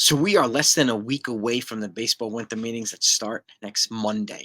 So we are less than a week away from the baseball winter meetings that start next Monday.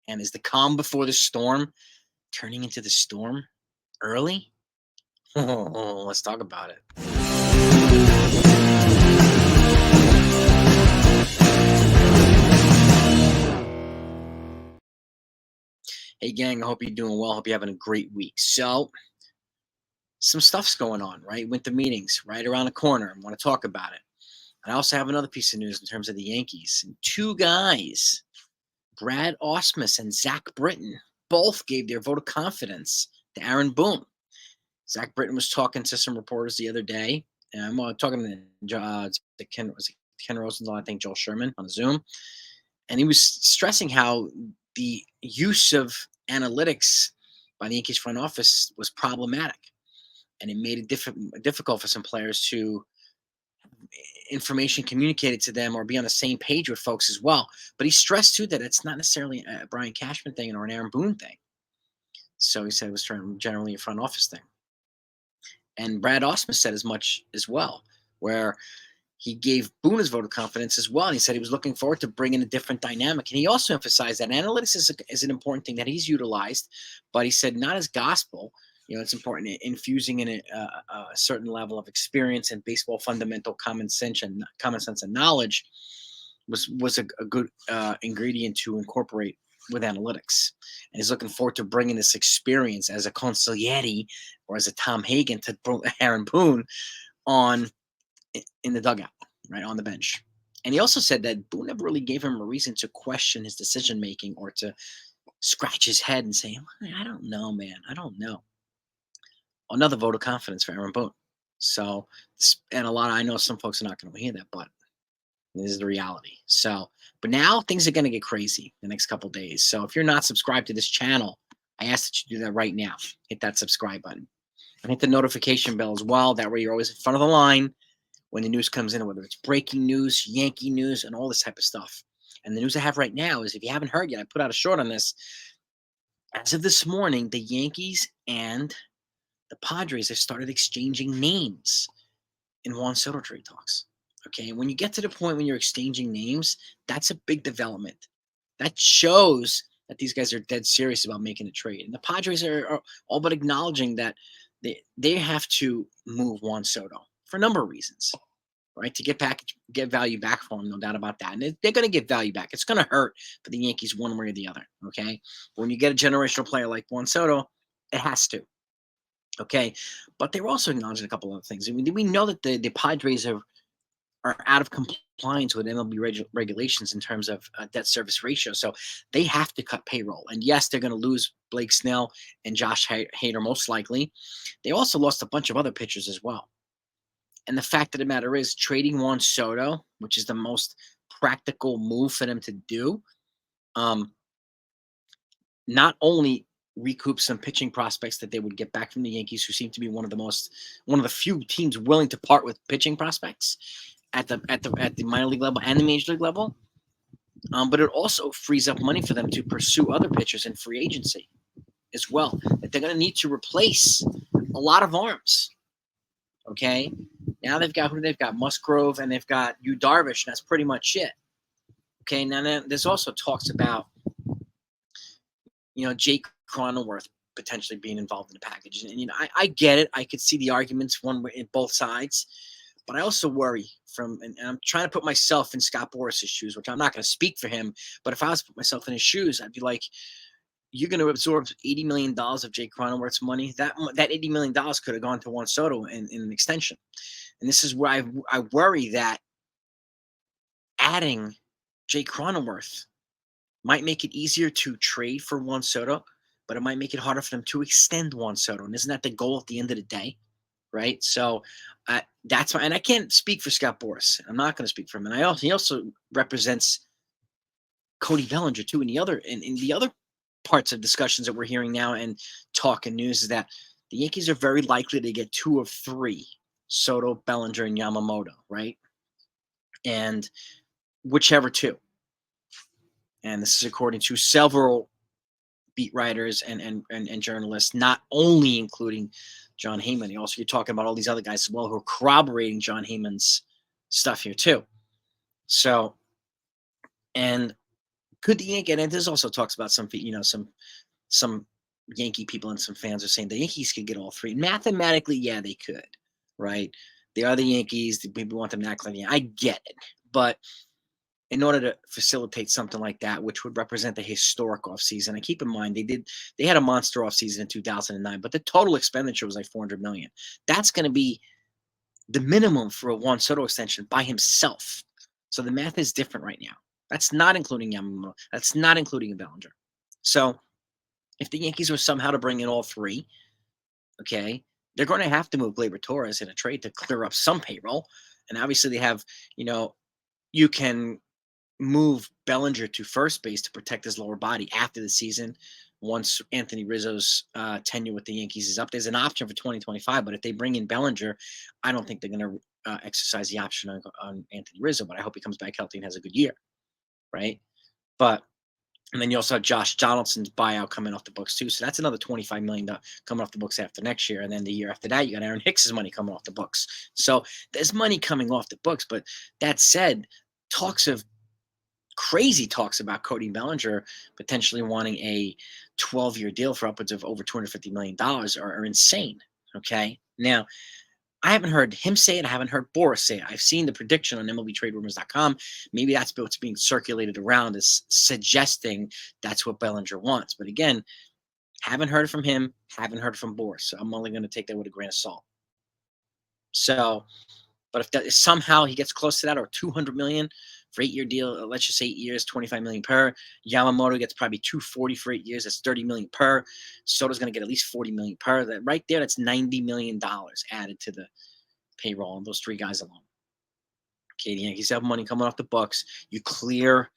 And is the calm before the storm turning into the storm early? Oh, let's talk about it. Hey, gang, I hope you're doing well. Hope you're having a great week. So, some stuff's going on, right? Winter meetings right around the corner. I want to talk about it. And I also have another piece of news in terms of the Yankees. And two guys, Brad Ausmus and Zach Britton, both gave their vote of confidence to Aaron Boone. Zach Britton was talking to some reporters the other day, and I'm talking to Ken Rosenthal, I think Joel Sherman on Zoom, and he was stressing how the use of analytics by the Yankees front office was problematic, and it made it difficult for some players to information communicated to them or be on the same page with folks as well. But he stressed too that it's not necessarily a Brian Cashman thing or an Aaron Boone thing. So he said it was generally a front office thing. And Brad Ausmus said as much as well, where he gave Boone his vote of confidence as well. And he said he was looking forward to bringing a different dynamic. And he also emphasized that analytics is an important thing that he's utilized, but he said not as gospel. You know, it's important infusing in a certain level of experience and baseball fundamental common sense and knowledge was a good ingredient to incorporate with analytics. And he's looking forward to bringing this experience as a consigliere or as a Tom Hagen to Aaron Boone on in the dugout, right on the bench. And he also said that Boone never really gave him a reason to question his decision making or to scratch his head and say, I don't know, man. I don't know. Another vote of confidence for Aaron Boone. So, and I know some folks are not going to hear that, but this is the reality. So, but now things are going to get crazy the next couple days. So if you're not subscribed to this channel, I ask that you do that right now. Hit that subscribe button and hit the notification bell as well. That way you're always in front of the line when the news comes in, whether it's breaking news, Yankee news, and all this type of stuff. And the news I have right now is, if you haven't heard yet, I put out a short on this. As of this morning, the Yankees and the Padres have started exchanging names in Juan Soto trade talks. Okay, when you get to the point when you're exchanging names, that's a big development. That shows that these guys are dead serious about making a trade. And the Padres are all but acknowledging that they have to move Juan Soto for a number of reasons, right? To get value back for him, no doubt about that. And they're going to get value back. It's going to hurt for the Yankees one way or the other, okay? When you get a generational player like Juan Soto, it has to. Okay, but they were also acknowledging a couple of other things. I mean, we know that the Padres are out of compliance with MLB regulations in terms of debt service ratio, so they have to cut payroll. And yes, they're going to lose Blake Snell and Josh Hader most likely. They also lost a bunch of other pitchers as well. And the fact of the matter is, trading Juan Soto, which is the most practical move for them to do, not only recoup some pitching prospects that they would get back from the Yankees, who seem to be one of the few teams willing to part with pitching prospects at the minor league level and the major league level. But it also frees up money for them to pursue other pitchers in free agency as well, that they're going to need to replace a lot of arms. Okay, now they've got Musgrove and they've got Yu Darvish, and that's pretty much it. Okay, now there's also talks about Jake Cronenworth potentially being involved in the package. And I get it. I could see the arguments in both sides, but I also worry and I'm trying to put myself in Scott Boris's shoes, which I'm not going to speak for him, but if I was to put myself in his shoes, I'd be like, you're going to absorb $80 million of Jake Cronenworth's money. That $80 million could have gone to Juan Soto in an extension. And this is where I worry that adding Jake Cronenworth might make it easier to trade for Juan Soto, but it might make it harder for them to extend Juan Soto. And isn't that the goal at the end of the day? Right? So that's why, and I can't speak for Scott Boras. I'm not going to speak for him. And he also represents Cody Bellnger too. In the other parts of discussions that we're hearing now and talk and news is that the Yankees are very likely to get 2 of 3, Soto, Bellnger, and Yamamoto, right? And whichever 2. And this is according to several beat writers and journalists, not only including John Heyman. You're talking about all these other guys as well who are corroborating John Heyman's stuff here too. So, and could the Yankee, and this also talks about some, some Yankee people and some fans are saying the Yankees could get all three. Mathematically, yeah, they could, right? They are the Yankees. The people want them to act like, yeah, I get it. But in order to facilitate something like that, which would represent a historic offseason, and keep in mind they had a monster offseason in 2009, but the total expenditure was like 400 million. That's going to be the minimum for a Juan Soto extension by himself. So the math is different right now. That's not including Yamamoto. That's not including Bellnger. So if the Yankees were somehow to bring in all three, okay, they're going to have to move Gleyber Torres in a trade to clear up some payroll. And obviously they have, you can move Bellinger to first base to protect his lower body after the season. Once Anthony Rizzo's tenure with the Yankees is up, there's an option for 2025. But if they bring in Bellinger, I don't think they're going to exercise the option on Anthony Rizzo. But I hope he comes back healthy and has a good year, right? But and then you also have Josh Donaldson's buyout coming off the books too. So that's another $25 million coming off the books after next year. And then the year after that, you got Aaron Hicks's money coming off the books. So there's money coming off the books. But that said, crazy talks about Cody Bellinger potentially wanting a 12-year deal for upwards of over $250 million are insane. Okay. Now, I haven't heard him say it. I haven't heard Boris say it. I've seen the prediction on MLBTradeRumors.com. Maybe that's what's being circulated around is suggesting that's what Bellinger wants. But again, haven't heard from him. Haven't heard from Boris. So I'm only going to take that with a grain of salt. So, but if somehow he gets close to that or 200 million for 8-year deal, let's just say 8 years, 25 million per. Yamamoto gets probably 240 for 8 years. That's 30 million per. Soto's going to get at least 40 million per. That right there, that's $90 million added to the payroll on those three guys alone. Okay, the Yankees have money coming off the books. You clear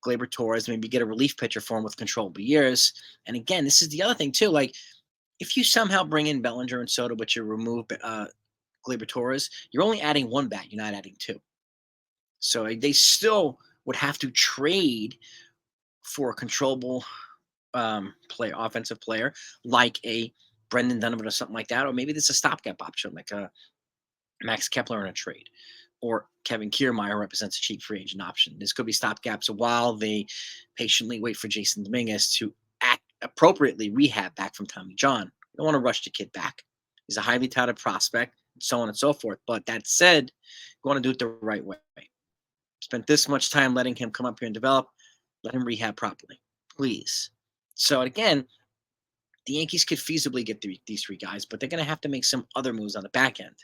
Gleyber Torres, maybe get a relief pitcher for him with controllable years. And again, this is the other thing too. Like, if you somehow bring in Bellinger and Soto, but you remove Gleyber Torres, you're only adding one bat. You're not adding two. So they still would have to trade for a controllable offensive player, like a Brendan Donovan or something like that, or maybe this is a stopgap option, like a Max Kepler in a trade, or Kevin Kiermaier represents a cheap free agent option. This could be stopgaps while they patiently wait for Jason Dominguez to act appropriately rehab back from Tommy John. You don't want to rush the kid back. He's a highly touted prospect, and so on and so forth. But that said, you want to do it the right way. Spent this much time letting him come up here and develop. Let him rehab properly, please. So again, the Yankees could feasibly get these three guys, but they're going to have to make some other moves on the back end.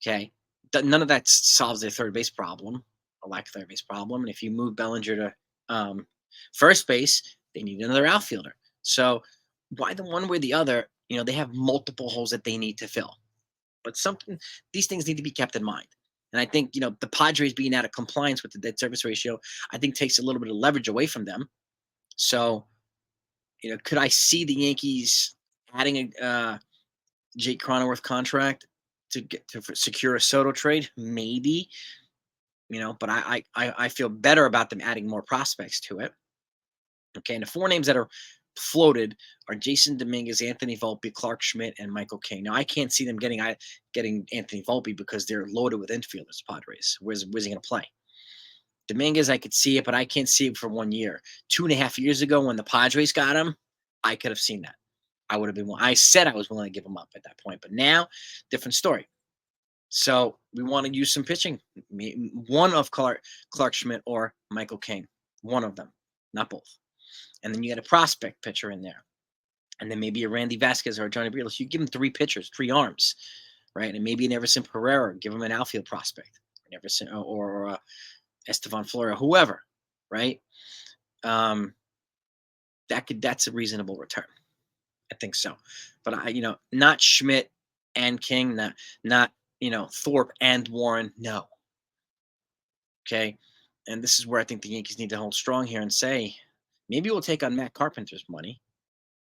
Okay, none of that solves their third base problem, a lack of third base problem. And if you move Bellinger to first base, they need another outfielder. So why the one way or the other? They have multiple holes that they need to fill. But these things need to be kept in mind. And I think, the Padres being out of compliance with the debt service ratio, I think takes a little bit of leverage away from them. So, could I see the Yankees adding a Jake Cronenworth contract to secure a Soto trade? Maybe, but I feel better about them adding more prospects to it. Okay, and the four names that are floated are Jason Dominguez, Anthony Volpe, Clark Schmidt, and Michael King. Now I can't see them getting Anthony Volpe because they're loaded with infielders. Padres, where's he going to play? Dominguez, I could see it, but I can't see it for 1 year. 2.5 years ago, when the Padres got him, I could have seen that. I would have been. I said I was willing to give him up at that point, but now, different story. So we want to use some pitching. One of Clark Schmidt or Michael King, one of them, not both. And then you got a prospect pitcher in there. And then maybe a Randy Vasquez or a Johnny Briones. You give him three pitchers, three arms, right? And maybe an Everson Pereira, give him an outfield prospect. Everson or Estevan Flores, whoever, right? That's a reasonable return. I think so. But not Schmidt and King, not Thorpe and Warren. No. Okay. And this is where I think the Yankees need to hold strong here and say, maybe we'll take on Matt Carpenter's money,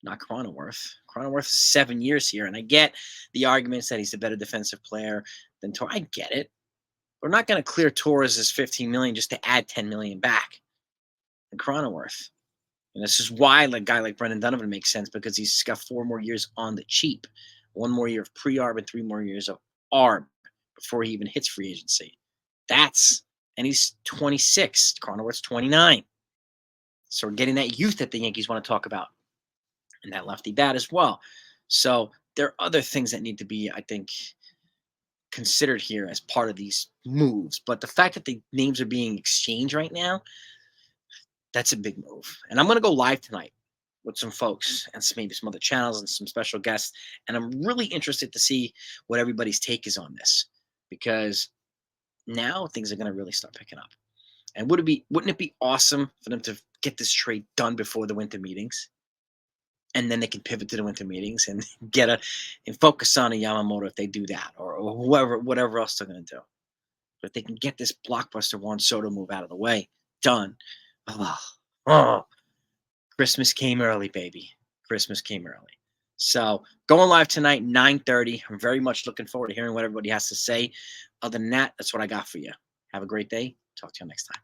not Cronenworth. Cronenworth is 7 years here, and I get the arguments that he's a better defensive player than Torres. I get it. We're not going to clear Torres' $15 million just to add $10 million back. And Cronenworth. And this is why a guy like Brendan Donovan makes sense, because he's got 4 more years on the cheap. 1 more year of pre-arb and 3 more years of arb before he even hits free agency. That's and he's 26. Cronenworth's 29. So we're getting that youth that the Yankees want to talk about, and that lefty bat as well. So there are other things that need to be, I think, considered here as part of these moves. But the fact that the names are being exchanged right now, that's a big move. And I'm going to go live tonight with some folks and maybe some other channels and some special guests. And I'm really interested to see what everybody's take is on this, because now things are going to really start picking up. And wouldn't it be awesome for them to get this trade done before the winter meetings? And then they can pivot to the winter meetings and and focus on a Yamamoto if they do that, or whatever else they're going to do. But if they can get this blockbuster Juan Soto move out of the way, done. Oh, Christmas came early, baby. Christmas came early. So going live tonight, 9:30. I'm very much looking forward to hearing what everybody has to say. Other than that, that's what I got for you. Have a great day. Talk to you next time.